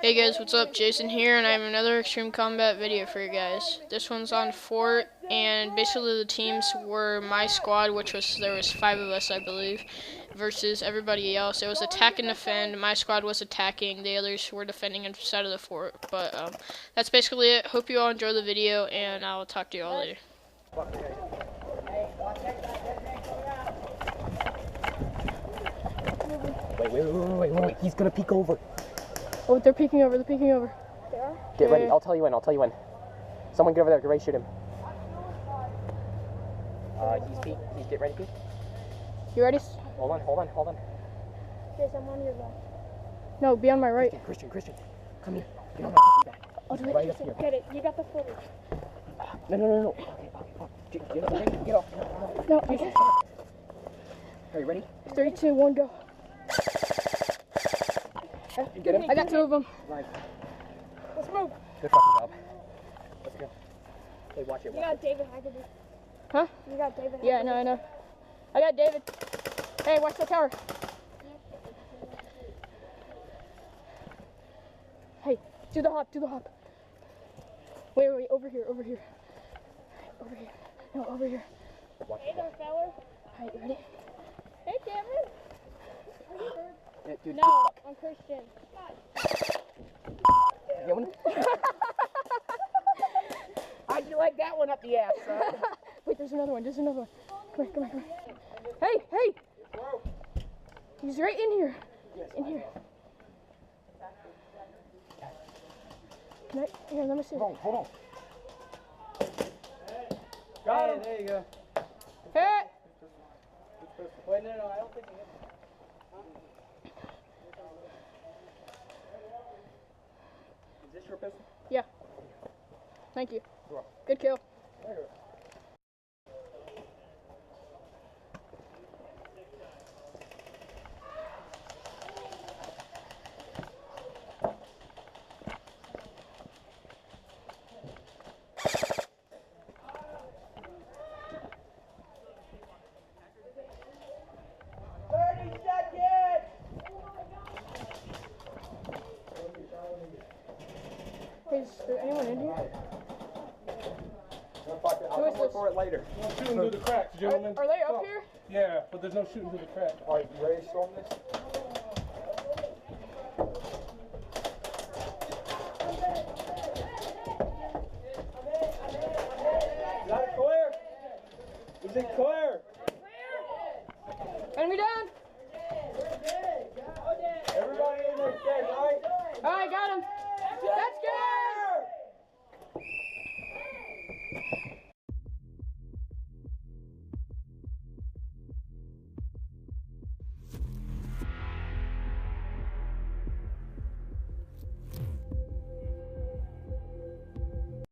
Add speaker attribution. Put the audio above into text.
Speaker 1: Hey guys, what's up? Jason here, and I have another Extreme Combat video for you guys. This one's on Fort, and basically the teams were my squad, there was 5 of us, I believe, versus everybody else. It was attack and defend. My squad was attacking. The others were defending inside of the fort. But that's basically it. Hope you all enjoy the video, and I'll talk to you all later.
Speaker 2: Wait. He's gonna peek over.
Speaker 3: Oh, they're peeking over. They are?
Speaker 2: Get ready. I'll tell you when. Someone get over there. Get ready to shoot him. He's get ready to peek.
Speaker 3: You ready?
Speaker 2: Hold on.
Speaker 4: Jason, I'm on your left.
Speaker 3: No, be on my right.
Speaker 2: Christian. Come here. Get on my back.
Speaker 3: I'll do it.
Speaker 2: Right up here.
Speaker 4: Get it. You got the footage.
Speaker 2: No. Okay. Get off.
Speaker 3: No,
Speaker 2: Are you ready?
Speaker 3: 3, 2, 1, go.
Speaker 2: You get him?
Speaker 3: I got 2 of them.
Speaker 2: Nice.
Speaker 4: Let's move.
Speaker 2: Good fucking job. Let's go. Hey, watch it.
Speaker 4: You got David Haggerty.
Speaker 3: Huh?
Speaker 4: You got David Haggerty.
Speaker 3: Yeah, I know. I got David. Hey, watch the tower. Hey, do the hop. Wait, over here. Over here. No, over here.
Speaker 4: Hey there, fella.
Speaker 3: Alright, you ready?
Speaker 4: Hey, Cameron.
Speaker 2: Yeah, dude,
Speaker 4: No, I'm Christian.
Speaker 2: Get one. How'd you like that one up the ass, son?
Speaker 3: Wait, there's another one. Come here. Hey! He's right in here. In here. Here, let me see.
Speaker 2: Hold on.
Speaker 5: Got him. There you go.
Speaker 3: Hey!
Speaker 5: Wait, no, I don't think he hit him. Is this your pistol?
Speaker 3: Yeah. Thank you. Good kill. Is there anyone in here?
Speaker 5: I'll look for it later. Shooting through the cracks, gentlemen.
Speaker 3: Are they up here?
Speaker 5: Yeah, but there's no shooting through the cracks. All right, you ready to storm this? Is that clear? Is it clear?
Speaker 3: Enemy down!
Speaker 5: Everybody in there dead, right?
Speaker 3: Alright, got him! Let's go!